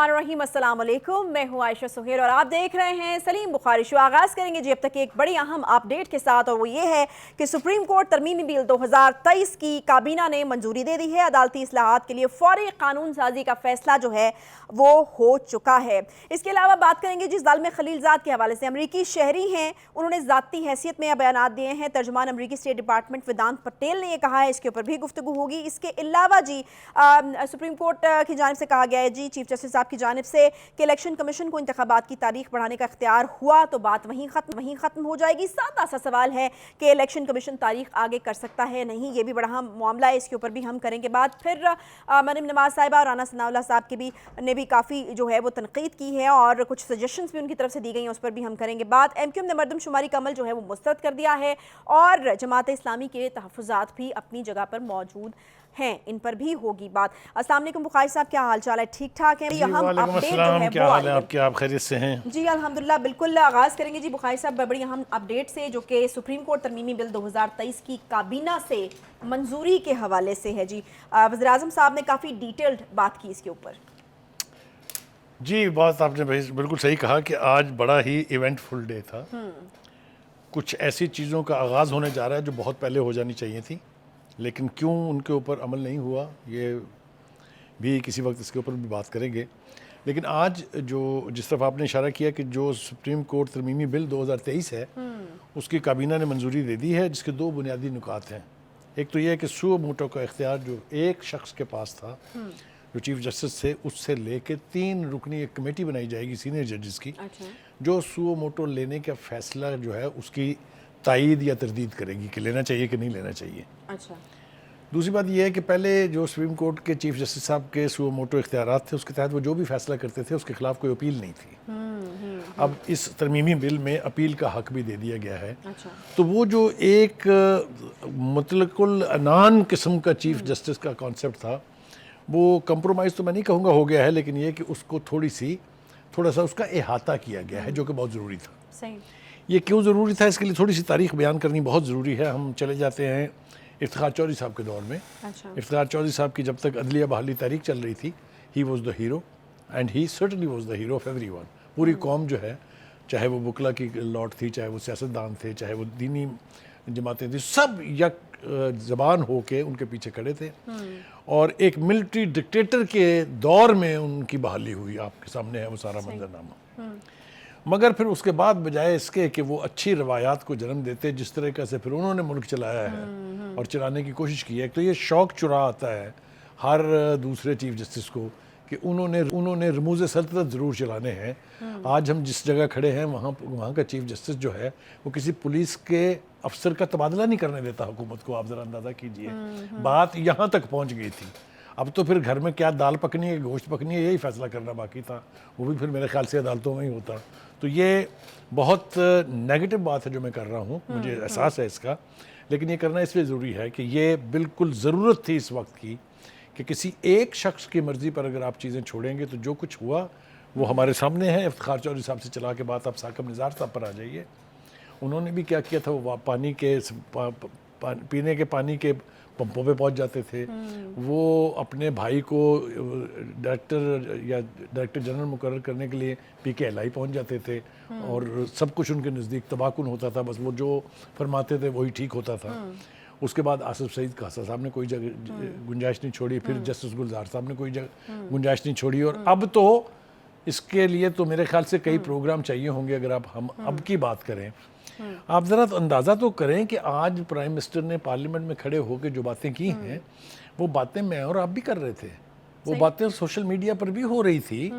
الرحمن الرحیم، السلام علیکم، میں ہوں عائشہ سہیل اور آپ دیکھ رہے ہیں سلیم بخاری شو۔ آغاز کریں گے جی اب تک ایک بڑی اہم اپ ڈیٹ کے ساتھ، اور وہ یہ ہے کہ سپریم کورٹ ترمیمی بل 2023 کی کابینہ نے منظوری دے دی ہے۔ عدالتی اصلاحات کے لیے فوری قانون سازی کا فیصلہ جو ہے وہ ہو چکا ہے۔ اس کے علاوہ بات کریں گے جس ظالم خلیل زاد کے حوالے سے، امریکی شہری ہیں، انہوں نے ذاتی حیثیت میں بیانات دیے ہیں۔ ترجمان امریکی اسٹیٹ ڈپارٹمنٹ ویدانت پٹیل نے یہ کہا ہے، اس کے اوپر بھی گفتگو ہوگی۔ اس کے علاوہ جی سپریم کورٹ کی جانب سے کہا گیا ہے جی چیف جسٹس صاحب کی جانب سے کہ الیکشن کمیشن کو انتخابات کی تاریخ بڑھانے کا اختیار ہوا تو بات وہیں ختم ہو جائے گی۔ سادہ سا سوال ہے کہ الیکشن کمیشن تاریخ آگے کر سکتا ہے نہیں، یہ بھی بڑا اہم معاملہ ہے، اس کے اوپر بھی ہم کریں گے بات۔ پھر مریم نواز صاحبہ اور رانا ثناء اللہ صاحب نے بھی کافی جو ہے وہ تنقید کی ہے اور کچھ سجیشنز بھی ان کی طرف سے دی گئی ہیں، اس پر بھی ہم کریں گے بات۔ ایم کیو ایم نے مردم شماری کا عمل جو ہے وہ مسترد کر دیا ہے اور جماعت اسلامی کے تحفظات بھی اپنی جگہ پر موجود ہیں، ان پر بھی ہوگی بات۔ السلام علیکم بخاری صاحب، کیا حال چال ہے؟ ٹھیک ٹھاک ہیں؟ وعلیکم السلام، کیا حال ہے آپ کے؟ آپ خیریت سے ہیں؟ جی الحمدللہ بالکل۔ آغاز کریں گے جی بخاری صاحب بڑی اہم اپ ڈیٹ سے، جو کہ سپریم کورٹ ترمیمی بل 2023 کی کابینہ سے منظوری کے حوالے سے ہے۔ جی وزیراعظم صاحب نے کافی ڈیٹیلڈ بات کی اس کے اوپر۔ جی بات آپ نے بالکل صحیح کہا کہ آج بڑا ہی ایونٹ فل ڈے تھا۔ کچھ ایسی چیزوں کا آغاز ہونے جا رہا ہے جو بہت پہلے ہو جانی چاہیے تھی، لیکن کیوں ان کے اوپر عمل نہیں ہوا یہ بھی کسی وقت اس کے اوپر بھی بات کریں گے۔ لیکن آج جس طرف آپ نے اشارہ کیا کہ جو سپریم کورٹ ترمیمی بل 2023 ہے اس کی کابینہ نے منظوری دے دی ہے، جس کے دو بنیادی نکات ہیں۔ ایک تو یہ ہے کہ سو موٹو کا اختیار جو ایک شخص کے پاس تھا جو چیف جسٹس تھے، اس سے لے کے 3 رکنی ایک کمیٹی بنائی جائے گی سینئر ججز کی، جو سو موٹو لینے کا فیصلہ جو ہے اس کی تائید یا تردید کرے گی کہ لینا چاہیے کہ نہیں لینا چاہیے۔ دوسری بات یہ ہے کہ پہلے جو سپریم کورٹ کے چیف جسٹس صاحب کے سو موٹو اختیارات تھے، اس کے تحت وہ جو بھی فیصلہ کرتے تھے اس کے خلاف کوئی اپیل نہیں تھی۔ اب اس ترمیمی بل میں اپیل کا حق بھی دے دیا گیا ہے، تو وہ جو ایک مطلق العنان قسم کا چیف جسٹس کا کانسیپٹ تھا، وہ کمپرومائز تو میں نہیں کہوں گا ہو گیا ہے، لیکن یہ کہ اس کو تھوڑا سا اس کا احاطہ کیا گیا ہے، جو کہ بہت ضروری تھا۔ صحیح۔ یہ کیوں ضروری تھا، اس کے لیے تھوڑی سی تاریخ بیان کرنی بہت ضروری ہے۔ ہم چلے جاتے ہیں افتخار چودھری صاحب کے دور میں۔ افتخار چودھری صاحب کی جب تک عدلیہ بحالی تحریک چل رہی تھی، he was the hero and he certainly was the hero of every one. پوری قوم جو ہے، چاہے وہ بکلا کی لاٹ تھی، چاہے وہ سیاستدان تھے، چاہے وہ دینی جماعتیں تھیں، سب یک زبان ہو کے ان کے پیچھے کھڑے تھے، اور ایک ملٹری ڈکٹیٹر کے دور میں ان کی بحالی ہوئی۔ آپ کے سامنے ہے وہ سارا منظرنامہ۔ مگر پھر اس کے بعد بجائے اس کے کہ وہ اچھی روایات کو جنم دیتے، جس طریقے سے پھر انہوں نے ملک چلایا ہے اور چلانے کی کوشش کی ہے، تو یہ شوق چرا آتا ہے ہر دوسرے چیف جسٹس کو کہ انہوں نے رموز سلطنت ضرور چلانے ہیں۔ آج ہم جس جگہ کھڑے ہیں وہاں کا چیف جسٹس جو ہے وہ کسی پولیس کے افسر کا تبادلہ نہیں کرنے دیتا حکومت کو۔ آپ ذرا اندازہ کیجئے، بات یہاں تک پہنچ گئی تھی۔ اب تو پھر گھر میں کیا دال پکنی ہے، گوشت پکنی ہے، یہی فیصلہ کرنا باقی تھا، وہ بھی پھر میرے خیال سے عدالتوں میں ہی ہوتا۔ تو یہ بہت نیگیٹو بات ہے جو میں کر رہا ہوں، مجھے احساس ہے اس کا، لیکن یہ کرنا اس لیے ضروری ہے کہ یہ بالکل ضرورت تھی اس وقت کی کہ کسی ایک شخص کی مرضی پر اگر آپ چیزیں چھوڑیں گے تو جو کچھ ہوا وہ ہمارے سامنے ہے۔ افتخار چودھری صاحب سے چلا کے بات آپ ثاقب نثار صاحب پر آ جائیے، انہوں نے بھی کیا کیا تھا۔ وہ پینے کے پانی کے پمپوں پہ پہنچ جاتے تھے، وہ اپنے بھائی کو ڈائریکٹر جنرل مقرر کرنے کے لیے PKLI پہنچ جاتے تھے، اور سب کچھ ان کے نزدیک تباہ کن ہوتا تھا، بس وہ جو فرماتے تھے وہی ٹھیک ہوتا تھا۔ اس کے بعد آصف سعید کاسا صاحب نے کوئی جگہ گنجائش نہیں چھوڑی، پھر جسٹس گلزار صاحب نے کوئی جگہ گنجائش نہیں چھوڑی، اور اب تو اس کے لیے تو میرے خیال سے کئی پروگرام چاہیے ہوں گے۔ اگر ہم اب کی بات کریں، آپ ذرا اندازہ تو کریں کہ آج پرائم منسٹر نے پارلیمنٹ میں کھڑے ہو کے جو باتیں کی ہیں، وہ باتیں میں اور آپ بھی کر رہے تھے، وہ باتیں سوشل میڈیا پر بھی ہو رہی تھی،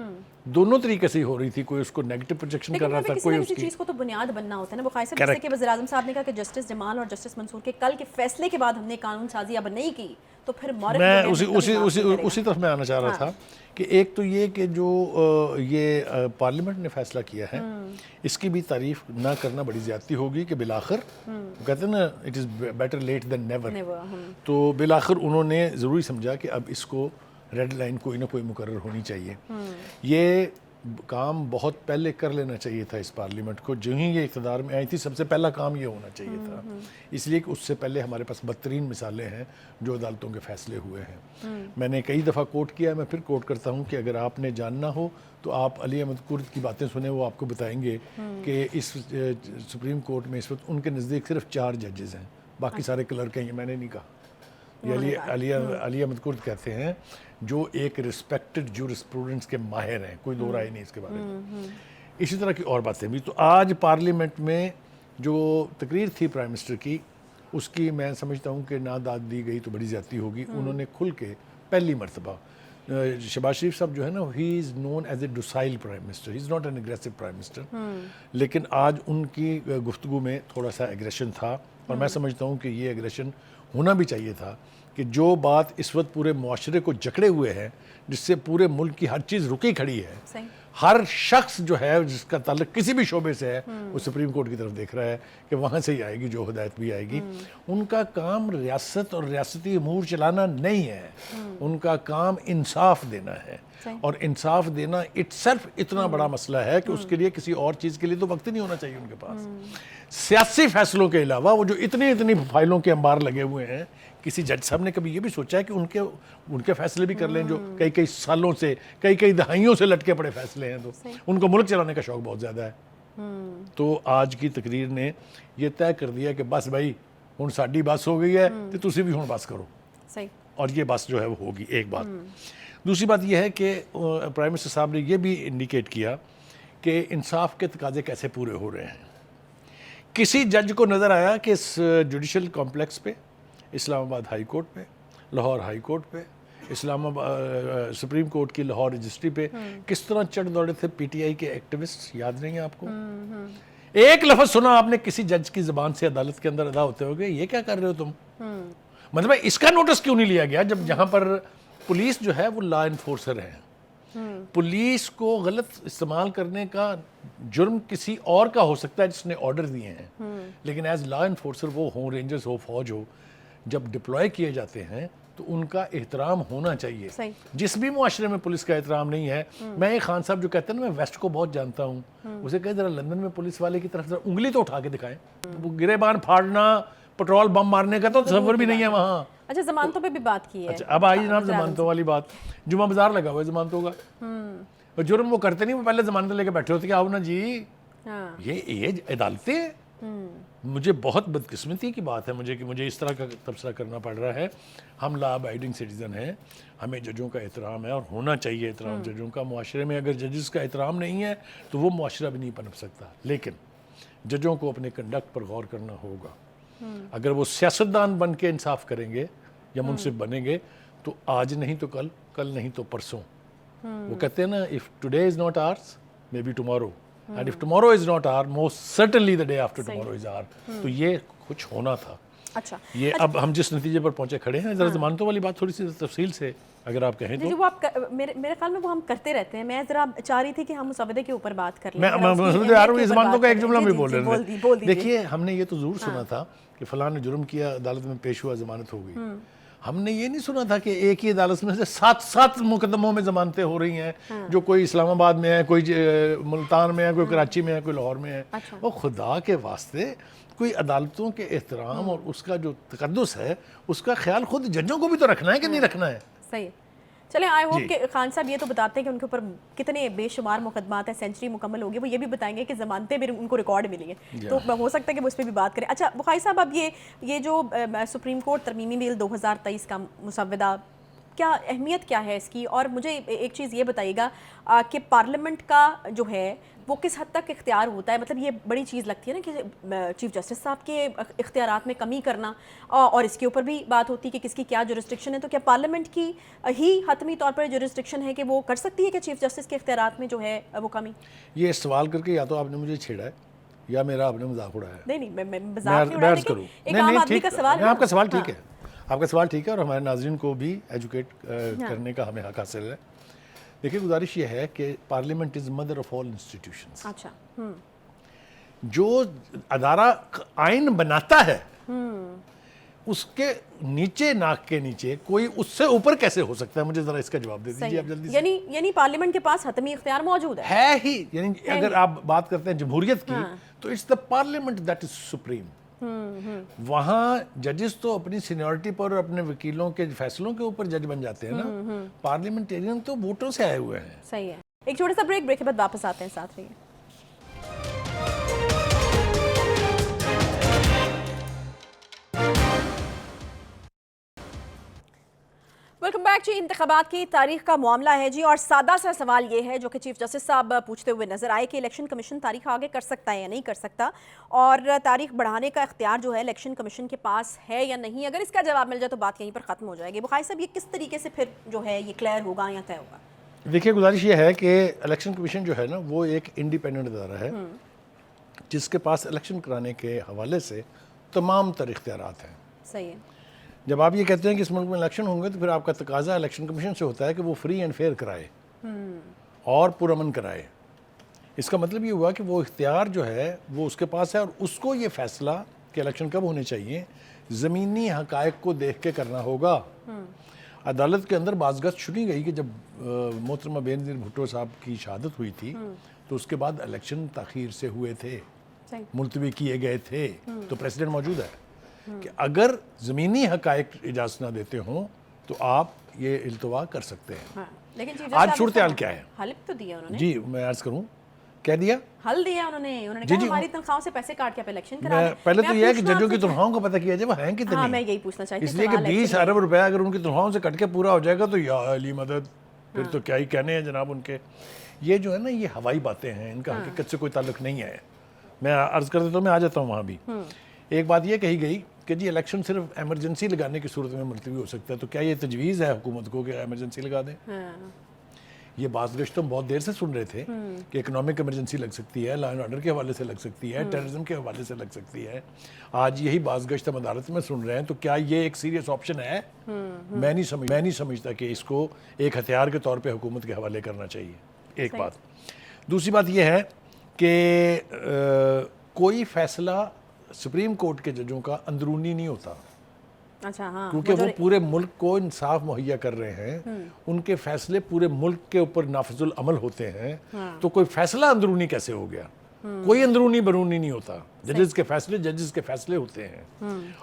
دونوں طریقے سے ہی ہو رہی تھی۔ کوئی اس کو نیگیٹو پروجیکشن کر رہا تھا، کوئی اس کی چیز کو تو بنیاد بننا ہوتا ہے نا بخاری صاحب، جیسے کہ وزیراعظم صاحب نے کہا کہ جسٹس جمال اور جسٹس منصور کے کل کے فیصلے کے بعد ہم نے قانون سازی اب نہیں کی، تو پھر میں اسی طرف میں آنا چاہ رہا تھا کہ ایک تو یہ کہ جو یہ پارلیمنٹ نے فیصلہ کیا ہے، اس کی بھی تعریف نہ کرنا بڑی زیادتی ہوگی کہ بالآخر کہتے ہیں نا it is better late than never, تو بالآخر انہوں نے ضروری سمجھا کہ اب اس کو ریڈ لائن کوئی نہ کوئی مقرر ہونی چاہیے۔ یہ کام بہت پہلے کر لینا چاہیے تھا اس پارلیمنٹ کو. جو ہی یہ اقتدار میں آئی تھی سب سے پہلا کام یہ ہونا چاہیے تھا, اس لیے کہ اس سے پہلے ہمارے پاس بدترین مثالیں ہیں جو عدالتوں کے فیصلے ہوئے ہیں. میں نے کئی دفعہ کوٹ کیا ہے, میں پھر کوٹ کرتا ہوں کہ اگر آپ نے جاننا ہو تو آپ علی احمد کرد کی باتیں سنیں, وہ آپ کو بتائیں گے کہ اس سپریم کورٹ میں اس وقت ان کے نزدیک صرف 4 ججز ہیں, باقی سارے کلرک ہیں. یہ میں نے نہیں کہا, یہ علی احمد کرد کہتے ہیں جو ایک ریسپیکٹڈ جورسپروڈنس کے ماہر ہیں, کوئی دو رائے نہیں اس کے بارے میں. اسی طرح کی اور باتیں بھی. تو آج پارلیمنٹ میں جو تقریر تھی پرائم منسٹر کی, اس کی میں سمجھتا ہوں کہ نہ داد دی گئی تو بڑی زیادتی ہوگی. انہوں نے کھل کے پہلی مرتبہ, شہباز شریف صاحب جو ہے نا, he is known as a docile prime minister, he is not an aggressive prime minister, لیکن آج ان کی گفتگو میں تھوڑا سا ایگریشن تھا, اور میں سمجھتا ہوں کہ یہ ایگریشن ہونا بھی چاہیے تھا کہ جو بات اس وقت پورے معاشرے کو جکڑے ہوئے ہیں, جس سے پورے ملک کی ہر چیز رکی کھڑی ہے, ہر شخص جو ہے جس کا تعلق کسی بھی شعبے سے ہے وہ سپریم کورٹ کی طرف دیکھ رہا ہے کہ وہاں سے ہی آئے گی جو ہدایت بھی آئے گی. ان کا کام ریاست اور ریاستی امور چلانا نہیں ہے, ان کا کام انصاف دینا ہے, اور انصاف دینا اٹ سیلف اتنا بڑا مسئلہ ہے کہ اس کے لیے کسی اور چیز کے لیے تو وقت نہیں ہونا چاہیے ان کے پاس. سیاسی فیصلوں کے علاوہ وہ جو اتنی فائلوں کے انبار لگے ہوئے ہیں, کسی جج صاحب نے کبھی یہ بھی سوچا ہے کہ ان کے فیصلے بھی کر لیں جو کئی سالوں سے, کئی دہائیوں سے لٹکے پڑے فیصلے ہیں, تو ان کو ملک چلانے کا شوق بہت زیادہ ہے. تو آج کی تقریر نے یہ طے کر دیا کہ بس بھائی ہن ساڈی بس ہو گئی ہے تو تسی بھی ہن بس کرو, اور یہ بس جو ہے وہ ہوگی. ایک بات. دوسری بات یہ ہے کہ پرائم منسٹر صاحب نے یہ بھی انڈیکیٹ کیا کہ انصاف کے تقاضے کیسے پورے ہو رہے ہیں. کسی جج کو نظر آیا کہ اس جوڈیشل کمپلیکس پہ, اسلام آباد ہائی کورٹ پہ, لاہور ہائی کورٹ پہ, اسلام آباد سپریم کورٹ کی لاہور رجسٹری پہ کس طرح چڑھ دوڑے تھے پی ٹی آئی کے ایکٹیوسٹ, یاد نہیں ہے آپ کو؟ ایک لفظ سنا آپ نے کسی جج کی زبان سے عدالت کے اندر ادا ہوتے ہوگے, یہ کیا کر رہے ہو تم؟ مطلب اس کا نوٹس کیوں نہیں لیا گیا جب جہاں پر پولیس جو ہے وہ لا انفورسر ہے. پولیس کو غلط استعمال کرنے کا جرم کسی اور کا ہو سکتا ہے جس نے آرڈر دیے ہیں, لیکن ایز لا انفورسر وہ ہوں, رینجرز ہو, فوج ہو, جب ڈپلوائے کیے جاتے ہیں تو ان کا احترام ہونا چاہیے. جس بھی معاشرے میں پولیس کا احترام نہیں ہے, میں ایک خان صاحب جو کہتے ہیں نا میں ویسٹ کو بہت جانتا ہوں, اسے کہے ذرا لندن میں پولیس والے کی طرف ذرا انگلی تو اٹھا کے دکھائیں. وہ گریبان پھاڑنا, پٹرول بم مارنے کا تو تصور بھی نہیں ہے وہاں. اچھا ضمانتوں پہ بھی بات کی ہے. اچھا اب آئی جناب ضمانتوں والی بات. جمعہ بازار لگا ہوا ہے ضمانتوں کا, اور جرم وہ کرتے نہیں, وہ پہلے ضمانتیں لے کے بیٹھے ہوتے کہ آؤ نا جی, یہ عدالتیں. مجھے بہت بدقسمتی کی بات ہے مجھے کہ مجھے اس طرح کا تبصرہ کرنا پڑ رہا ہے. ہم لا ابائڈنگ سٹیزن ہیں, ہمیں ججوں کا احترام ہے اور ہونا چاہیے احترام ججوں کا. معاشرے میں اگر ججز کا احترام نہیں ہے تو وہ معاشرہ بھی نہیں پنپ سکتا. لیکن ججوں کو اپنے کنڈکٹ پر غور کرنا ہوگا. اگر وہ سیاستدان بن کے انصاف کریں گے یا منصف بنیں گے تو آج نہیں تو کل, کل نہیں تو پرسوں. وہ کہتے ہیں نا, if today is not ours, maybe tomorrow. And if tomorrow is not ours, most certainly the day after tomorrow is ours. تو یہ کچھ ہونا تھا. اچھا یہ اب ہم جس نتیجے پر پہنچے کھڑے ہیں, ذرا ضمانتوں والی بات تھوڑی سی تفصیل سے اگر آپ کہیں تو. وہ آپ میرے خیال میں وہ ہم کرتے رہتے ہیں. میں ذرا چاہ رہی تھی کہ ہم مسودے کے اوپر بات کر لیں. میں ضمانتوں کا ایک جملہ بھی بول رہے ہیں. دیکھیے ہم نے یہ تو ضرور سنا تھا کہ فلاں نے جرم کیا, عدالت میں پیش ہوا, ضمانت ہو گئی. ہم نے یہ نہیں سنا تھا کہ ایک ہی عدالت میں سے 7 مقدموں میں ضمانتیں ہو رہی ہیں, جو کوئی اسلام آباد میں ہے, کوئی ملتان میں ہے, کوئی کراچی میں ہے, کوئی لاہور میں ہے. وہ خدا کے واسطے کوئی عدالتوں کے احترام اور اس کا جو تقدس ہے اس کا خیال خود ججوں کو بھی تو رکھنا ہے کہ نہیں رکھنا ہے. صحیح. چلیں آئی ہوپ کہ خان صاحب یہ تو بتاتے ہیں کہ ان کے اوپر کتنے بے شمار مقدمات ہیں, سینچری مکمل ہوگی, وہ یہ بھی بتائیں گے کہ ضمانتیں بھی ان کو ریکارڈ ملی ہیں, تو ہو سکتا ہے کہ وہ اس پہ بھی بات کریں. اچھا بخاری صاحب, اب یہ جو سپریم کورٹ ترمیمی بل 2023 کا مسودہ, کیا اہمیت کیا ہے اس کی, اور مجھے ایک چیز یہ بتائیے گا کہ پارلیمنٹ کا جو ہے وہ کس حد تک اختیار ہوتا ہے. مطلب یہ بڑی چیز لگتی ہے نا کہ چیف جسٹس صاحب کے اختیارات میں کمی کرنا, اور اس کے اوپر بھی بات ہوتی ہے کہ کس کی کیا جورسڈکشن ہے. تو کیا پارلیمنٹ کی ہی حتمی طور پر جورسڈکشن ہے کہ وہ کر سکتی ہے کہ چیف جسٹس کے اختیارات میں جو ہے وہ کمی؟ یہ سوال کر کے یا تو آپ نے مجھے چھیڑا ہے یا میرا آپ نے مذاق اڑایا ہے. نہیں میں مذاق نہیں اڑا رہی, لیکن ایک عام آدمی کا سوال ہے. آپ کا سوال ٹھیک ہے, آپ کا سوال ٹھیک ہے, اور ہمارے ناظرین کو بھی ایجوکیٹ کرنے کا ہمیں حق حاصل ہے. دیکھیے گزارش یہ ہے کہ parliament is mother of all institutions. اچھا. جو ادارہ آئین بناتا ہے اس کے نیچے ناک کے نیچے کوئی اس سے اوپر کیسے ہو سکتا ہے؟ مجھے ذرا اس کا جواب دے دیجیے آپ جلدی سے. یعنی پارلیمنٹ کے پاس حتمی اختیار موجود ہے ہی. یعنی اگر آپ بات کرتے ہیں جمہوریت کی تو it's the parliament that is supreme. وہاں ججز تو اپنی سینیورٹی پر اور اپنے وکیلوں کے فیصلوں کے اوپر جج بن جاتے ہیں نا. پارلیمنٹیرین تو ووٹوں سے آئے ہوئے ہیں. صحیح ہے. ایک چھوٹا سا بریک کے بعد واپس آتے ہیں, ساتھ رہیے. ویلکم بیک جی. انتخابات کی تاریخ کا معاملہ ہے جی, اور سادہ سا سوال یہ ہے جو کہ چیف جسٹس صاحب پوچھتے ہوئے نظر آئے کہ الیکشن کمیشن تاریخ آگے کر سکتا ہے یا نہیں کر سکتا, اور تاریخ بڑھانے کا اختیار جو ہے الیکشن کمیشن کے پاس ہے یا نہیں. اگر اس کا جواب مل جائے تو بات یہیں پر ختم ہو جائے گی. بخاری صاحب, یہ کس طریقے سے پھر جو ہے یہ کلیئر ہوگا یا طے ہوگا؟ دیکھیے, گزارش یہ ہے کہ الیکشن کمیشن جو ہے نا وہ ایک انڈیپینڈنٹ ادارہ ہے جس کے پاس الیکشن کرانے کے حوالے سے تمام تر اختیارات ہیں. صحیح ہے. جب آپ یہ کہتے ہیں کہ اس ملک میں الیکشن ہوں گے تو پھر آپ کا تقاضا الیکشن کمیشن سے ہوتا ہے کہ وہ فری اینڈ فیئر کرائے اور پرامن کرائے. اس کا مطلب یہ ہوا کہ وہ اختیار جو ہے وہ اس کے پاس ہے, اور اس کو یہ فیصلہ کہ الیکشن کب ہونے چاہیے زمینی حقائق کو دیکھ کے کرنا ہوگا. عدالت کے اندر بعض گشت سنی گئی کہ جب محترمہ بے نظیر بھٹو صاحب کی شہادت ہوئی تھی تو اس کے بعد الیکشن تاخیر سے ہوئے تھے, ملتوی کیے گئے تھے. تو پریسیڈنٹ موجود ہے کہ اگر زمینی حقائق اجازت نہ دیتے ہوں تو آپ یہ التوا کر سکتے ہیں. لیکن آج صورتحال کیا ہے؟ حلف تو دیا انہوں نے. جی میں عرض کروں, کیا دیا؟ حل دیا انہوں نے کہا ہماری تنخواہوں سے پیسے کاٹ کے آپ الیکشن کرا لیں. پہلے تو یہ ہے کہ ججوں کی تنخواہوں کو پتہ کیا جائے وہ ہیں کتنی. ہاں, میں یہی پوچھنا چاہتی ہوں. اس لیے کہ 20 ارب روپے اگر ان کی تنخواہوں سے کٹ کے پورا ہو جائے گا تو یا علی مدد, پھر تو کیا ہی کہنے ہیں جناب ان کے. یہ جو ہے نا یہ ہوائی باتیں ہیں, ان کا حقیقت سے کوئی تعلق نہیں ہے. میں عرض کر دیتا ہوں, میں آ جاتا ہوں وہاں بھی. ایک بات یہ کہی گئی کہ جی الیکشن صرف ایمرجنسی لگانے کی صورت میں ملتوی ہو سکتا ہے. تو کیا یہ تجویز ہے حکومت کو کہ ایمرجنسی لگا دیں؟ یہ بعض گشت ہم بہت دیر سے سن رہے تھے کہ اکنامک ایمرجنسی لگ سکتی ہے, لا اینڈ آرڈر کے حوالے سے لگ سکتی ہے, ٹیررزم کے حوالے سے لگ سکتی ہے. آج یہی بعض گشت ہم عدالت میں سن رہے ہیں. تو کیا یہ ایک سیریس آپشن ہے؟ میں نہیں سمجھتا کہ اس کو ایک ہتھیار کے طور پہ حکومت کے حوالے کرنا چاہیے. ایک بات. دوسری بات یہ ہے کہ کوئی فیصلہ سپریم کورٹ کے ججوں کا اندرونی نہیں ہوتا. کیونکہ وہ پورے ملک کو انصاف مہیا کر رہے ہیں, ان کے فیصلے پورے ملک کے اوپر نافذ العمل ہوتے ہیں. تو کوئی فیصلہ اندرونی کیسے ہو گیا؟ کوئی اندرونی برونی نہیں ہوتا. ججز کے فیصلے ہوتے ہیں.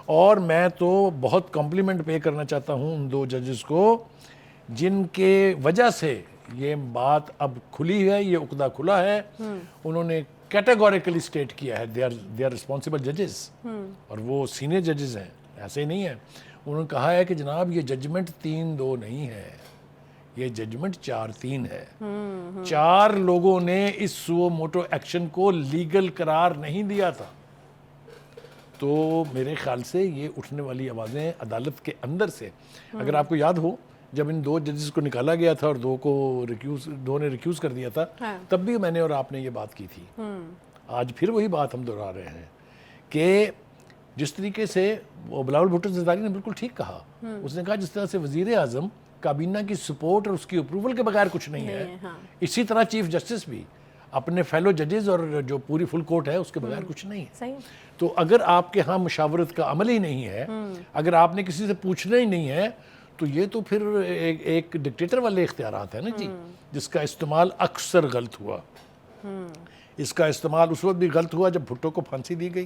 اور میں تو بہت کمپلیمنٹ پے کرنا چاہتا ہوں ان 2 ججز کو جن کے وجہ سے یہ بات اب کھلی ہے, یہ عقدہ کھلا ہے. انہوں نے کیٹیگوریکلی سٹیٹ کیا ہے دے آر ریسپانسبل ججز, اور وہ سینئر ججز ہیں, ایسے ہی نہیں ہے. انہوں نے کہا ہے کہ جناب یہ ججمنٹ 3-2 نہیں ہے, یہ ججمنٹ 4-3 ہے. 4 لوگوں نے اس سو موٹو ایکشن کو لیگل قرار نہیں دیا تھا. تو میرے خیال سے یہ اٹھنے والی آوازیں عدالت کے اندر سے, اگر آپ کو یاد ہو جب ان 2 ججز کو نکالا گیا تھا اور 2 نے ریکیوز کر دیا تھا, تب بھی میں نے اور آپ نے یہ بات کی تھی. آج پھر وہی بات ہم دہرا رہے ہیں کہ جس طریقے سے بلاول بھٹو زرداری نے بالکل ٹھیک کہا. اس نے کہا جس طرح سے وزیر اعظم کابینہ کی سپورٹ اور اس کی اپروول کے بغیر کچھ نہیں ہے, اسی طرح چیف جسٹس بھی اپنے فیلو ججز اور جو پوری فل کورٹ ہے اس کے بغیر کچھ نہیں ہے. تو اگر آپ کے ہاں مشاورت کا عمل ہی نہیں ہے, اگر آپ نے کسی سے پوچھنا ہی نہیں ہے, تو یہ تو پھر ایک ڈکٹیٹر والے اختیارات ہیں نا جی, جس کا استعمال اکثر غلط ہوا. اس کا استعمال اس وقت بھی غلط ہوا جب بھٹو کو پھانسی دی گئی.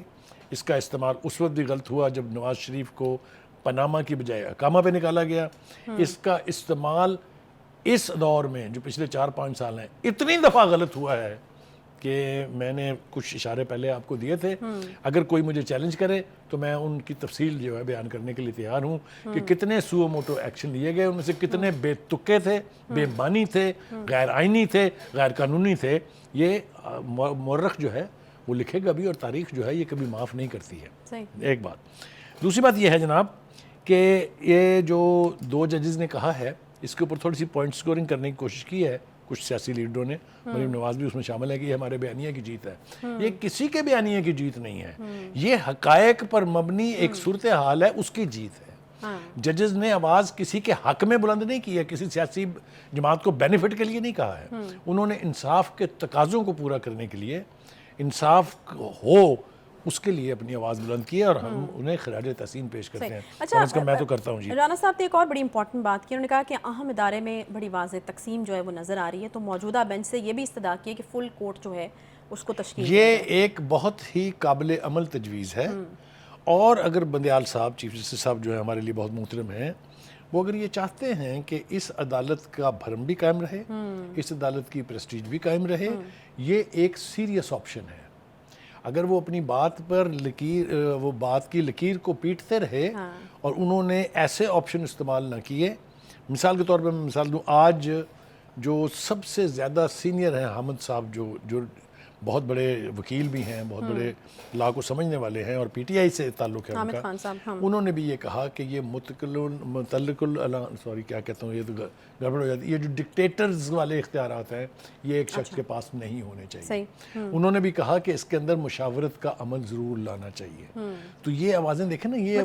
اس کا استعمال اس وقت بھی غلط ہوا جب نواز شریف کو پاناما کی بجائے اقامہ پہ نکالا گیا. اس کا استعمال اس دور میں جو پچھلے 4-5 سال ہیں اتنی دفعہ غلط ہوا ہے کہ میں نے کچھ اشارے پہلے آپ کو دیے تھے. اگر کوئی مجھے چیلنج کرے تو میں ان کی تفصیل جو ہے بیان کرنے کے لیے تیار ہوں کہ کتنے سو موٹو ایکشن لیے گئے, ان میں سے کتنے بے تکے تھے, بے معنی تھے, غیر آئینی تھے, غیر قانونی تھے. یہ مورخ جو ہے وہ لکھے گا بھی, اور تاریخ جو ہے یہ کبھی معاف نہیں کرتی ہے. ایک بات. دوسری بات یہ ہے جناب کہ یہ جو 2 ججز نے کہا ہے اس کے اوپر تھوڑی سی پوائنٹ سکورنگ کرنے کی کوشش کی ہے کچھ سیاسی لیڈروں نے. مریم نواز بھی اس میں شامل ہے کہ یہ ہمارے بیانیہ کی جیت ہے. یہ کسی کے بیانیہ کی جیت نہیں ہے, یہ حقائق پر مبنی ایک صورتحال ہے, اس کی جیت ہے. ججز نے آواز کسی کے حق میں بلند نہیں کی ہے, کسی سیاسی جماعت کو بینیفٹ کے لیے نہیں کہا ہے. انہوں نے انصاف کے تقاضوں کو پورا کرنے کے لیے, انصاف ہو اس کے لیے اپنی آواز بلند کی ہے اور ہم انہیں خراج تحسین پیش کرتے ہیں. اچھا اس کا میں تو کرتا ہوں. جی رانا صاحب نے ایک اور بڑی امپورٹنٹ بات کی, انہوں نے کہا کہ اہم ادارے میں بڑی واضح تقسیم جو ہے وہ نظر آ رہی ہے, تو موجودہ بینچ سے یہ بھی استدعا کی ہے کہ فل کورٹ جو ہے اس کو تشکیل یہ ایک بہت ہی قابل عمل تجویز ہے. اور اگر بندیال صاحب چیف جسٹس صاحب جو ہے ہمارے لیے بہت محترم ہیں, وہ اگر یہ چاہتے ہیں کہ اس عدالت کا بھرم بھی قائم رہے, اس عدالت کی پریسٹیج بھی قائم رہے, یہ ایک سیریس آپشن ہے. اگر وہ اپنی بات پر وہ بات کی لکیر کو پیٹتے رہے اور انہوں نے ایسے آپشن استعمال نہ کیے, مثال کے طور پہ میں مثال دوں, آج جو سب سے زیادہ سینئر ہیں حامد صاحب, جو بہت بڑے وکیل بھی ہیں, بہت بڑے لا کو سمجھنے والے ہیں اور پی ٹی آئی سے تعلق ہے ان کا, انہوں نے بھی یہ کہا کہ یہ کیا کہتا ہوں, یہ تو گڑبڑ ہو جاتی ہے, یہ جو ڈکٹیٹرز والے اختیارات ہیں یہ ایک شخص کے پاس نہیں ہونے چاہیے. انہوں نے بھی کہا کہ اس کے اندر مشاورت کا عمل ضرور لانا چاہیے. تو یہ آوازیں دیکھیں نا, یہ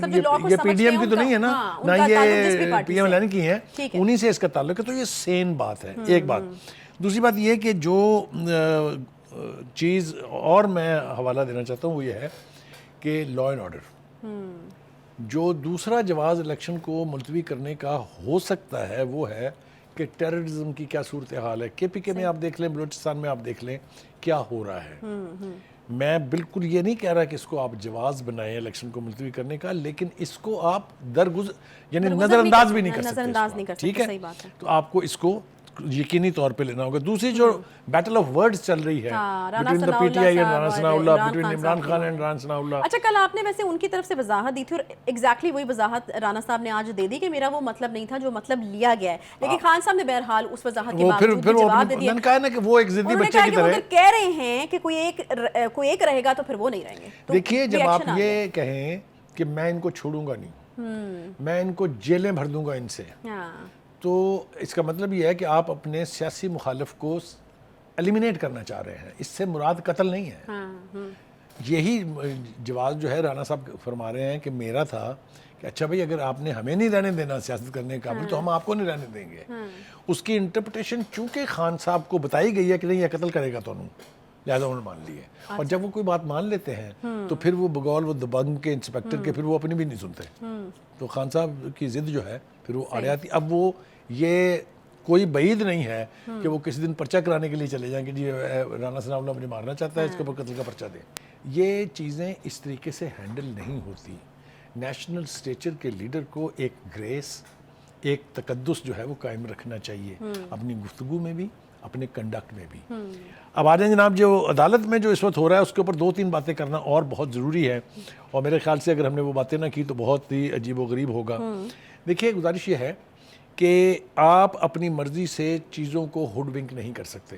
پی ڈی ایم کی تو نہیں ہے نا, نہ یہ پی ایم ایل این کی ہیں, انہی سے اس کا تعلق ہے. تو یہ سین بات ہے, ایک بات. دوسری بات یہ کہ جو چیز اور میں حوالہ دینا چاہتا ہوں وہ یہ ہے کہ لا اینڈ آرڈر, جو دوسرا جواز الیکشن کو ملتوی کرنے کا ہو سکتا ہے وہ ہے کہ ٹیررزم کی کیا صورتحال ہے. کے پی کے میں آپ دیکھ لیں, بلوچستان میں آپ دیکھ لیں کیا ہو رہا ہے. میں بالکل یہ نہیں کہہ رہا کہ اس کو آپ جواز بنائیں الیکشن کو ملتوی کرنے کا, لیکن اس کو آپ یعنی نظر انداز بھی نہیں کر سکتے. ٹھیک ہے, تو آپ کو اس کو یقینی طور پہ لینا ہوگا. دوسری جو بیٹل آف ورڈز چل رہی ہے between the P T I and Rana Sanaullah, between Imran Khan and Rana Sanaullah. اچھا, کل آپ نے ویسے ان کی طرف سے وضاحت دی تھی اور ایگزیکٹلی وہی وضاحت رانا صاحب نے آج دے دی کہ میرا وہ مطلب نہیں تھا جو مطلب لیا گیا ہے, لیکن خان صاحب نے بہرحال اس وضاحت کے باوجود جواب دے دیا. کہا نا کہ وہ ایک ضدی بچے کی طرح کہہ رہے ہیں کہ کوئی ایک رہے گا تو پھر وہ نہیں رہیں گے. دیکھیے, جب آپ یہ کہیں کہ میں ان کو چھوڑوں گا نہیں, میں ان کو جیلیں بھر دوں گا ان سے, تو اس کا مطلب یہ ہے کہ آپ اپنے سیاسی مخالف کو ایلیمینیٹ کرنا چاہ رہے ہیں. اس سے مراد قتل نہیں ہے. یہی جواز جو ہے رانا صاحب فرما رہے ہیں کہ میرا تھا کہ اچھا بھائی, اگر آپ نے ہمیں نہیں رہنے دینا سیاست کرنے کا قابل, تو ہم آپ کو نہیں رہنے دیں گے. اس کی انٹرپریٹیشن چونکہ خان صاحب کو بتائی گئی ہے کہ نہیں یہ قتل کرے گا تو لہٰذا انہوں نے مان لی ہے. اور جب وہ کوئی بات مان لیتے ہیں تو پھر وہ بغول وہ دبنگ کے انسپیکٹر کے پھر وہ اپنی بھی نہیں سنتے. تو خان صاحب کی ضد جو ہے پھر وہ آڑے آتی. اب وہ یہ کوئی بعید نہیں ہے کہ وہ کسی دن پرچہ کرانے کے لیے چلے جائیں کہ جی رانا ثناء اللہ مجھے مارنا چاہتا ہے, اس کے اوپر قتل کا پرچہ دیں. یہ چیزیں اس طریقے سے ہینڈل نہیں ہوتی. نیشنل اسٹیچر کے لیڈر کو ایک گریس, ایک تقدس جو ہے وہ قائم رکھنا چاہیے, اپنی گفتگو میں بھی, اپنے کنڈکٹ میں بھی. اب آ جائیں جناب, جو عدالت میں جو اس وقت ہو رہا ہے اس کے اوپر 2-3 باتیں کرنا اور بہت ضروری ہے, اور میرے خیال سے اگر ہم نے وہ باتیں نہ کی تو بہت ہی عجیب و غریب ہوگا. دیکھیے, گزارش یہ ہے کہ آپ اپنی مرضی سے چیزوں کو ہوڈ ونک نہیں کر سکتے,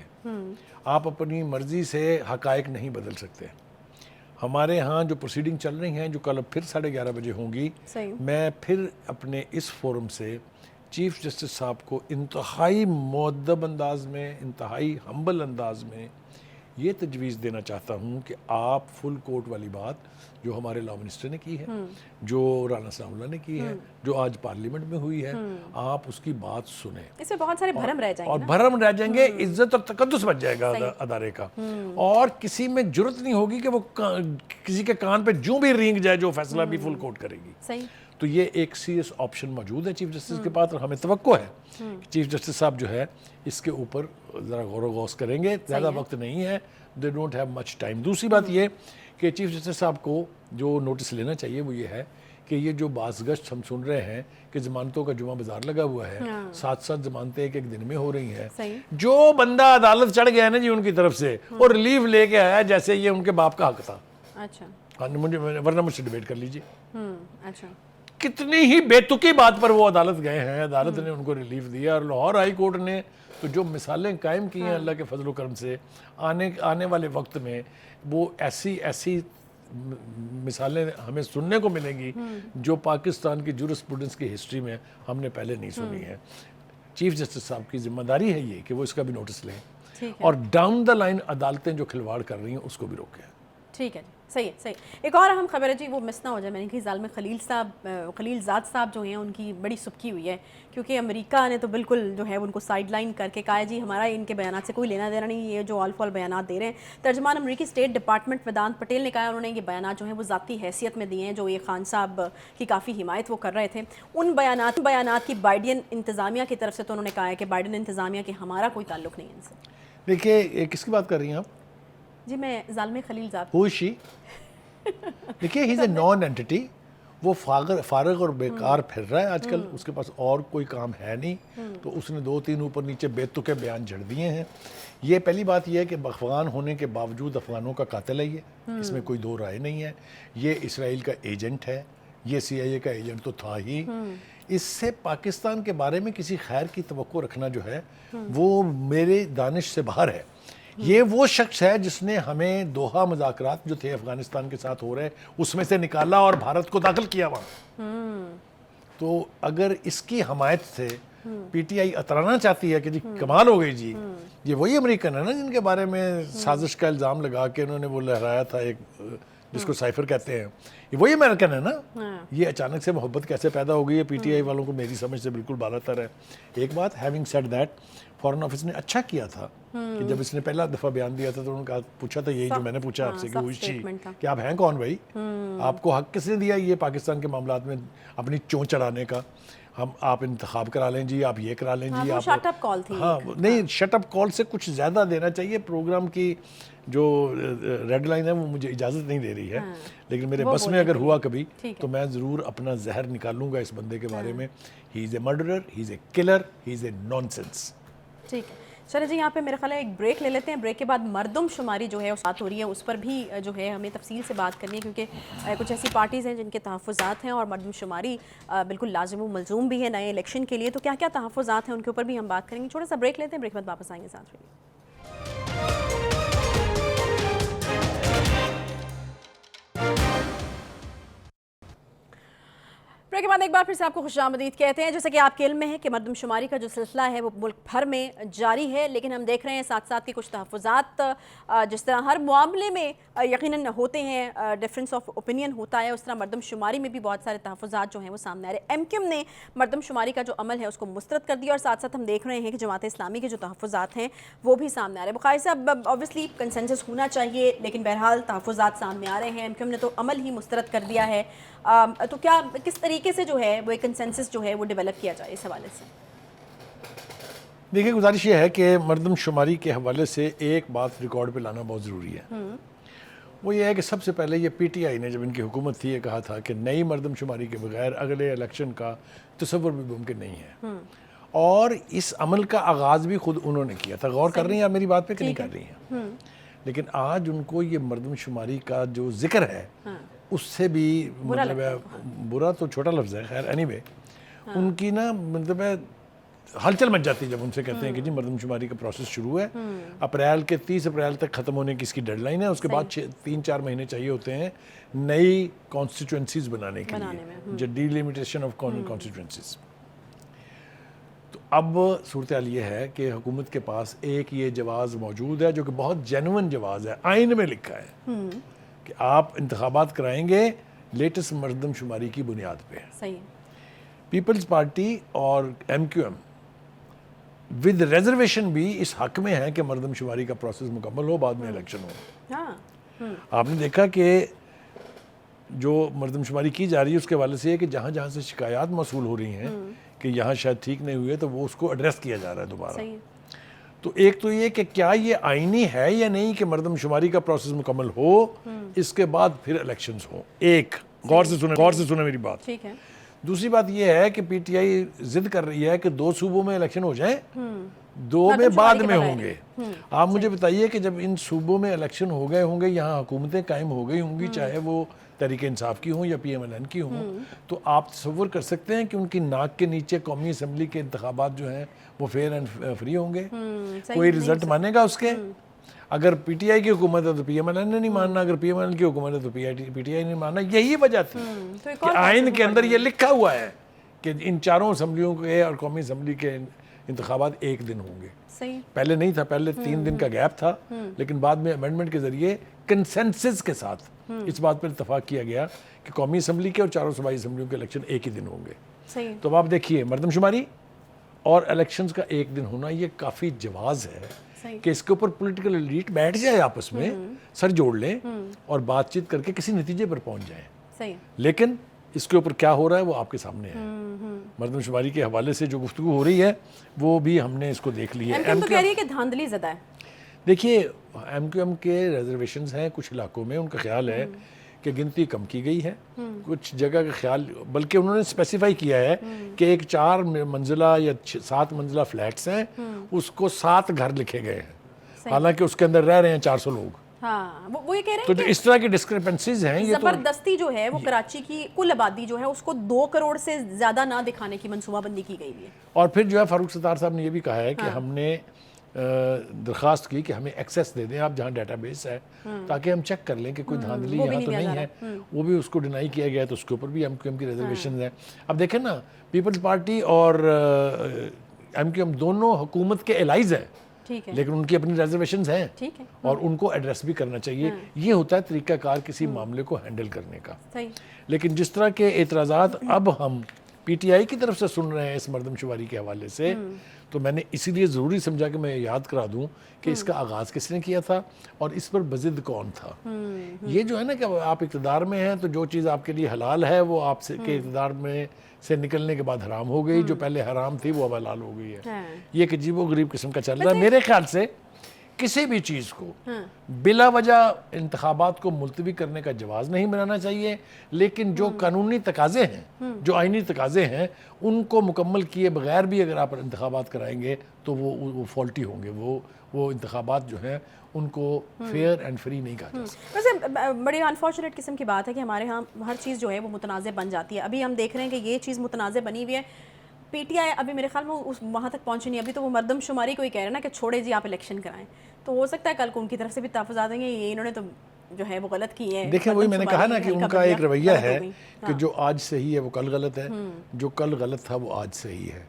آپ اپنی مرضی سے حقائق نہیں بدل سکتے. ہمارے ہاں جو پروسیڈنگ چل رہی ہیں جو کل اب پھر 11:30 بجے ہوں گی, میں پھر اپنے اس فورم سے چیف جسٹس صاحب کو انتہائی مؤدب انداز میں, انتہائی ہمبل انداز میں یہ تجویز دینا چاہتا ہوں کہ آپ فل کورٹ والی بات جو ہمارے لا منسٹر نے کی ہے, جو رانا ثناء اللہ نے کی ہے, جو آج پارلیمنٹ میں ہوئی ہے, آپ اس کی بات سنیں. اس میں بہت سارے بھرم رہ جائیں گے, اور بھرم رہ جائیں گے, عزت اور تقدس بچ جائے گا ادارے کا, اور کسی میں جرت نہیں ہوگی کہ وہ کسی کے کان پہ جوں بھی رینگ جائے جو فیصلہ بھی فل کورٹ کرے گی. تو یہ ایک سیریس آپشن موجود ہے چیف جسٹس کے پاس, اور ہمیں توقع ہے کہ چیف جسٹس صاحب جو ہے اس کے اوپر ذرا غور و غوص کریں گے. زیادہ وقت نہیں ہے, they don't have much time. دوسری بات یہ کہ چیف جسٹس صاحب کو جو نوٹس لینا چاہیے وہ یہ ہے کہ یہ جو باز گشت ہم سن رہے ہیں کہ ضمانتوں کا جمعہ بازار لگا ہوا ہے, 7 ضمانتیں ایک دن میں ہو رہی ہیں, جو بندہ عدالت چڑھ گیا ہے نا جی ان کی طرف سے, اور ریلیف لے کے آیا جیسے یہ ان کے باپ کا حق تھا. ورنہ مجھ سے ڈیبیٹ کر لیجیے. کتنی ہی بے تکی بات پر وہ عدالت گئے ہیں, عدالت نے ان کو ریلیف دیا, اور لاہور ہائی کورٹ نے تو جو مثالیں قائم کی ہیں اللہ کے فضل و کرم سے, آنے والے وقت میں وہ ایسی مثالیں ہمیں سننے کو ملیں گی جو پاکستان کی جورسپروڈنس کی ہسٹری میں ہم نے پہلے نہیں سنی ہے. چیف جسٹس صاحب کی ذمہ داری ہے یہ کہ وہ اس کا بھی نوٹس لیں, اور ڈاؤن دا لائن عدالتیں جو کھلواڑ کر رہی ہیں اس کو بھی روکیں. ٹھیک ہے جی، صحیح ہے، صحیح. ایک اور اہم خبر ہے جی، وہ مس نہ ہو جائے. میں نے کہی ظالم خلیل زاد صاحب جو ہیں ان کی بڑی سبکی ہوئی ہے، کیونکہ امریکہ نے تو بالکل جو ہے ان کو سائڈ لائن کر کے کہا ہے جی ہمارا ان کے بیانات سے کوئی لینا دینا نہیں، یہ جو آل فال بیانات دے رہے ہیں. ترجمان امریکی اسٹیٹ ڈپارٹمنٹ ویدانت پٹیل نے کہا، انہوں نے یہ بیانات جو ہیں وہ ذاتی حیثیت میں دیے ہیں، جو یہ خان صاحب کی کافی حمایت وہ کر رہے تھے. ان بیانات کی بائیڈن انتظامیہ کی طرف سے تو انہوں نے کہا ہے کہ بائیڈن انتظامیہ کے ہمارا کوئی تعلق نہیں ہے ان سے. دیکھیے کس کی بات کر رہی ہیں آپ؟ جی میں ظالم خلیل زاد. ہو شی؟ دیکھیے ہی از اے نان اینٹی، وہ فارغ اور بیکار پھر رہا ہے آج کل، اس کے پاس اور کوئی کام ہے نہیں، تو اس نے 2-3 اوپر نیچے بے تکے بیان جھڑ دیے ہیں. یہ پہلی بات یہ ہے کہ افغان ہونے کے باوجود افغانوں کا قاتل ہے یہ، اس میں کوئی دو رائے نہیں ہے. یہ اسرائیل کا ایجنٹ ہے، یہ CIA کا ایجنٹ تو تھا ہی. اس سے پاکستان کے بارے میں کسی خیر کی توقع رکھنا جو ہے وہ میرے دانش سے باہر ہے. یہ وہ شخص ہے جس نے ہمیں دوحہ مذاکرات جو تھے افغانستان کے ساتھ ہو رہے اس میں سے نکالا اور بھارت کو داخل کیا وہاں. تو اگر اس کی حمایت سے PTI اترانا چاہتی ہے کہ جی کمال ہو گئی جی، یہ وہی امریکن ہے نا جن کے بارے میں سازش کا الزام لگا کے انہوں نے وہ لہرایا تھا ایک جس کو سائفر کہتے ہیں، یہ وہی امریکن ہے نا. یہ اچانک سے محبت کیسے پیدا ہو گئی ہے PTI والوں کو؟ میری سمجھ سے بالکل بالا تر ہے. ایک بات having said that, foreign office نے اچھا کیا تھا کہ جب اس نے پہلا دفعہ بیان دیا تھا تو انہوں نے پوچھا تھا یہی جو میں نے پوچھا آپ سے کہ آپ ہیں کون بھائی، آپ کو حق کس نے دیا یہ پاکستان کے معاملات میں اپنی چون چڑھانے کا؟ آپ انتخاب کرا لیں جی، آپ یہ کرا لیں جی. آپ شٹ اپ کال تھی. ہاں نہیں، شٹ اپ کال سے کچھ زیادہ دینا چاہیے. پروگرام کی جو ریڈ لائن ہے وہ مجھے اجازت نہیں دے رہی ہے، لیکن میرے بس میں اگر ہوا کبھی تو میں ضرور اپنا زہر نکالوں گا اس بندے کے بارے میں. He is a murderer, he is a killer, he is a nonsense. ٹھیک ہے چلے جی، یہاں پہ میرا خیال ہے ایک بریک لے لیتے ہیں. بریک کے بعد مردم شماری جو ہے اس بات ہو رہی ہے، اس پر بھی جو ہے ہمیں تفصیل سے بات کرنی ہے، کیونکہ کچھ ایسی پارٹیز ہیں جن کے تحفظات ہیں اور مردم شماری بالکل لازم و ملزوم بھی ہے نئے الیکشن کے لیے. تو کیا کیا تحفظات ہیں ان کے اوپر بھی ہم بات کریں گے. چھوٹا سا بریک لیتے ہیں، بریک کے بعد واپس آئیں گے ساتھ میں. بریک کے بعد ایک بار پھر سے آپ کو خوش آمدید کہتے ہیں. جیسا کہ آپ کے علم میں ہے کہ مردم شماری کا جو سلسلہ ہے وہ ملک بھر میں جاری ہے، لیکن ہم دیکھ رہے ہیں ساتھ ساتھ کے کچھ تحفظات جس طرح ہر معاملے میں یقیناً ہوتے ہیں، ڈفرینس آف اوپینین ہوتا ہے، اس طرح مردم شماری میں بھی بہت سارے تحفظات جو ہیں وہ سامنے آ رہے ہیں. MQM نے مردم شماری کا جو عمل ہے اس کو مسترد کر دیا، اور ساتھ ساتھ ہم دیکھ رہے ہیں کہ جماعت اسلامی کے جو تحفظات ہیں وہ بھی سامنے آ رہے ہیں. بخاری صاحب اوبویسلی کنسنسس ہونا چاہیے، لیکن بہرحال تحفظات سامنے آ رہے ہیں. MQM نے تو عمل ہی مسترد کر دیا ہے. تو کیا کس طریقے سے جو ہے وہ ایک کنسنسس جو ہے وہ ڈیولپ کیا جائے اس حوالے سے؟ دیکھیں گزارش یہ ہے کہ مردم شماری کے حوالے سے ایک بات ریکارڈ پہ لانا بہت ضروری ہے. وہ یہ ہے کہ سب سے پہلے یہ PTI نے جب ان کی حکومت تھی یہ کہا تھا کہ نئی مردم شماری کے بغیر اگلے الیکشن کا تصور بھی ممکن نہیں ہے، اور اس عمل کا آغاز بھی خود انہوں نے کیا تھا. غور کر رہی ہیں آپ میری بات پہ کہ نہیں کر رہی ہیں؟ لیکن آج ان کو یہ مردم شماری کا جو ذکر ہے اس سے بھی مطلب برا تو چھوٹا لفظ ہے، خیر اینی وے ان کی نا مطلب ہلچل مچ جاتی جب ان سے کہتے ہیں کہ جی مردم شماری کا پروسیس شروع ہے، اپریل کے 30 اپریل تک ختم ہونے کی اس کی ڈیڈ لائن ہے، اس کے بعد 3-4 مہینے چاہیے ہوتے ہیں نئی کانسٹیٹوئنسیز بنانے کے لیے، جو ڈیلیمیٹیشن آف کانسٹیٹوئنسیز. تو اب صورتحال یہ ہے کہ حکومت کے پاس ایک یہ جواز موجود ہے جو کہ بہت جینوئن جواز ہے، آئین میں لکھا ہے کہ آپ انتخابات کرائیں گے لیٹسٹ مردم شماری کی بنیاد پہ. صحیح. پیپلز پارٹی اور MQM ود ریزرویشن بھی اس حق میں ہے کہ مردم شماری کا پروسیس مکمل ہو، بعد میں الیکشن ہو. آپ نے دیکھا کہ جو مردم شماری کی جا رہی ہے اس کے حوالے سے ہے کہ جہاں جہاں سے شکایات موصول ہو رہی ہیں کہ یہاں شاید ٹھیک نہیں ہوئے تو وہ اس کو ایڈریس کیا جا رہا ہے دوبارہ. تو ایک تو یہ کہ کیا یہ آئینی ہے یا نہیں کہ مردم شماری کا پروسیس مکمل ہو، اس کے بعد پھر الیکشنز ہوں. ایک غور سے سنیں میری بات. ٹھیک ہے. دوسری بات یہ ہے کہ PTI ضد کر رہی ہے کہ 2 صوبوں میں الیکشن ہو جائیں، 2 میں بعد میں ہوں گے. آپ مجھے بتائیے کہ جب ان صوبوں میں الیکشن ہو گئے ہوں گے، یہاں حکومتیں قائم ہو گئی ہوں گی، چاہے وہ تحریک انصاف کی ہوں یا PMLN کی ہوں، تو آپ تصور کر سکتے ہیں کہ ان کی ناک کے نیچے قومی اسمبلی کے انتخابات جو ہیں وہ فیئر اینڈ فری ہوں گے؟ کوئی رزلٹ مانے گا اس کے؟ اگر PTI کی حکومت ہے تو PMLN نے نہیں ماننا، اگر PMLN کی حکومت ہے تو PTI نہیں ماننا. یہی وجہ تھی کہ آئین کے اندر یہ لکھا ہوا ہے کہ ان 4 اسمبلیوں کے اور قومی اسمبلی کے انتخابات ایک دن ہوں گے. صحیح. پہلے نہیں تھا, پہلے 3 دن کا گیپ تھا, لیکن بعد میں امینڈمنٹ کے ذریعے کنسنسس کے ساتھ اس بات پر اتفاق کیا گیا کہ قومی اسمبلی کے اور چاروں صوبائی اسمبلیوں کے الیکشن ایک ہی دن ہوں گے. صحیح. تو اب آپ دیکھیے مردم شماری اور الیکشنز کا ایک دن ہونا یہ کافی جواز ہے کہ اس کے اوپر پولیٹیکل ایلیٹ بیٹھ جائے, آپس میں سر جوڑ لیں اور بات چیت کر کے کسی نتیجے پر پہنچ جائیں. صحیح. لیکن اس کے اوپر کیا ہو رہا ہے وہ آپ کے سامنے ہے. مردم شماری کے حوالے سے جو گفتگو ہو رہی ہے وہ بھی ہم نے اس کو دیکھ لی ہے. ایم تو کہہ رہی ہے کہ دھاندلی زدہ ہے. دیکھیے ایم کیو ایم کے ریزرویشنز ہیں کچھ علاقوں میں, ان کا خیال ہے کہ گنتی کم کی گئی ہے. کچھ جگہ کا خیال, بلکہ انہوں نے اسپیسیفائی کیا ہے کہ ایک 4 منزلہ یا 7 منزلہ فلیٹس ہیں, اس کو 7 گھر لکھے گئے ہیں, حالانکہ اس کے اندر رہ رہے ہیں 400 لوگ. ہاں وہ یہ کہہ رہے ہیں تو اس طرح کی ڈسکرپنسیز ہیں. یہ زبردستی جو ہے وہ کراچی کی کل آبادی جو ہے اس کو 2 کروڑ سے زیادہ نہ دکھانے کی منصوبہ بندی کی گئی ہے. اور پھر جو ہے فاروق ستار صاحب نے یہ بھی کہا ہے کہ ہم نے درخواست کی کہ ہمیں ایکسیس دے دیں آپ جہاں ڈیٹا بیس ہے, تاکہ ہم چیک کر لیں کہ کوئی دھاندلی یہاں تو نہیں ہے. وہ بھی اس کو ڈینائی کیا گیا, تو اس کے اوپر بھی ایم کیو ایم کی ریزرویشنز ہیں. اب دیکھیں نا, پیپلز پارٹی اور ایم کیو ایم دونوں حکومت کے الائز ہیں, لیکن ان کی اپنی ریزرویشنز ہیں اور ان کو ایڈریس بھی کرنا چاہیے. یہ ہوتا ہے طریقہ کار کسی معاملے کو ہینڈل کرنے کا. لیکن جس طرح کے اعتراضات اب ہم پی ٹی آئی کی طرف سے سن رہے ہیں اس مردم شماری کے حوالے سے, تو میں نے اسی لیے ضروری سمجھا کہ میں یاد کرا دوں کہ اس کا آغاز کس نے کیا تھا اور اس پر بضد کون تھا. یہ جو ہے نا کہ آپ اقتدار میں ہیں تو جو چیز آپ کے لیے حلال ہے وہ آپ سے کے اقتدار میں سے نکلنے کے بعد حرام ہو گئی, جو پہلے حرام تھی وہ اب حلال ہو گئی ہے. یہ ایک عجیب و غریب قسم کا چل رہا ہے. میرے خیال سے کسی بھی چیز کو بلا وجہ انتخابات کو ملتوی کرنے کا جواز نہیں بنانا چاہیے, لیکن جو قانونی تقاضے ہیں, جو آئینی تقاضے ہیں, ان کو مکمل کیے بغیر بھی اگر آپ انتخابات کرائیں گے تو وہ فالٹی ہوں گے. وہ انتخابات جو ہیں ان کو فیئر اینڈ فری نہیں کہا جا سکتا. ویسے بڑی انفارچونیٹ قسم کی بات ہے کہ ہمارے ہاں ہر چیز جو ہے وہ متنازع بن جاتی ہے. ابھی ہم دیکھ رہے ہیں کہ یہ چیز متنازع بنی ہوئی ہے. پی ٹی آئی ابھی میرے خیال میں وہاں تک پہنچی نہیں. ابھی تو وہ مردم شماری کو ہی کہہ رہے ہیں نا کہ چھوڑے جی آپ الیکشن کرائیں. تو ہو سکتا ہے کل کو ان کی طرف سے بھی تحفظات دیں گے یہ انہوں نے تو جو ہے وہ غلط کی ہے. دیکھیں وہی میں نے کہا نا کہ ان کا ایک رویہ ہے کہ جو آج صحیح ہے وہ کل غلط ہے, جو کل غلط تھا وہ آج صحیح ہے.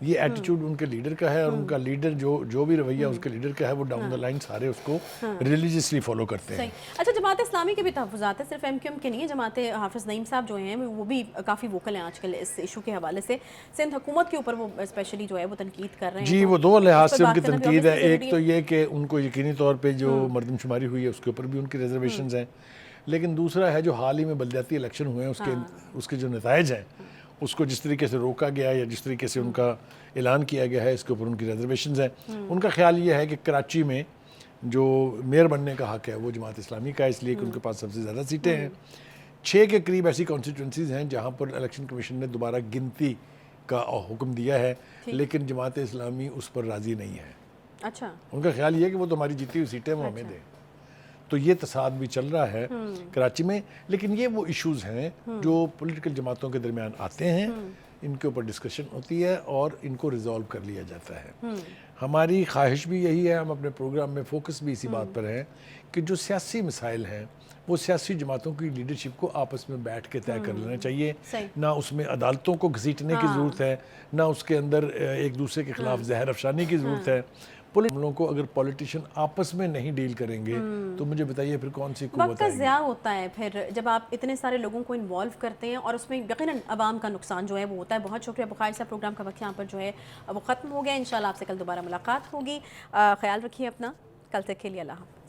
یہ ایٹیٹیوڈ ان کے لیڈر کا ہے, اور ان کا لیڈر جو بھی رویہ اس کے لیڈر کا ہے وہ ڈاؤن دا لائن سارے اس کو ریلیجیسلی فالو کرتے ہیں. اچھا, جماعت اسلامی کے بھی تحفظات ہیں, صرف ایم کیو ایم کے نہیں ہے. جماعت حافظ نعیم صاحب جو ہیں وہ بھی کافی ووکل ہیں آج کل اس ایشو کے حوالے سے. سندھ حکومت کے اوپر وہ اسپیشلی جو ہے وہ تنقید کر رہے ہیں. جی وہ دو لحاظ سے ان کی تنقید ہے. ایک تو یہ کہ ان کو یقینی طور پہ جو مردم شماری ہوئی ہے اس کے اوپر بھی ان کی ریزرویشنز ہیں, لیکن دوسرا ہے جو حال ہی میں بلدیاتی الیکشن ہوئے ہیں اس کے جو نتائج ہیں اس کو جس طریقے سے روکا گیا یا جس طریقے سے ان کا اعلان کیا گیا ہے اس کے اوپر ان کی ریزرویشنز ہیں. ان کا خیال یہ ہے کہ کراچی میں جو میئر بننے کا حق ہے وہ جماعت اسلامی کا ہے, اس لیے کہ ان کے پاس سب سے زیادہ سیٹیں ہیں. 6 کے قریب ایسی کانسٹیٹوئنسیز ہیں جہاں پر الیکشن کمیشن نے دوبارہ گنتی کا حکم دیا ہے, لیکن جماعت اسلامی اس پر راضی نہیں ہے. اچھا, ان کا خیال یہ ہے کہ وہ تو ہماری جیتی ہوئی سیٹیں وہ ہمیں دیں. تو یہ تصاد بھی چل رہا ہے کراچی میں. لیکن یہ وہ ایشوز ہیں جو پولیٹیکل جماعتوں کے درمیان آتے ہیں, ان کے اوپر ڈسکشن ہوتی ہے اور ان کو ریزالو کر لیا جاتا ہے. ہماری خواہش بھی یہی ہے, ہم اپنے پروگرام میں فوکس بھی اسی بات پر ہیں کہ جو سیاسی مسائل ہیں وہ سیاسی جماعتوں کی لیڈرشپ کو آپس میں بیٹھ کے طے کر لینا چاہیے. نہ اس میں عدالتوں کو گھسیٹنے کی ضرورت ہے, نہ اس کے اندر ایک دوسرے کے خلاف زہر افشانی کی ضرورت ہے. معاملوں کو اگر پولیٹیشین آپس میں نہیں ڈیل کریں گے تو مجھے بتائیے پھر کون سی قوت وقت کا ضیاع ہوتا ہے پھر جب آپ اتنے سارے لوگوں کو انوالو کرتے ہیں, اور اس میں یقیناً عوام کا نقصان جو ہے وہ ہوتا ہے. بہت شکریہ بخاری صاحب, پروگرام کا وقت یہاں پر جو ہے وہ ختم ہو گیا. انشاءاللہ آپ سے کل دوبارہ ملاقات ہوگی. خیال رکھیے اپنا. کل تک کے لیے اللہ حافظ.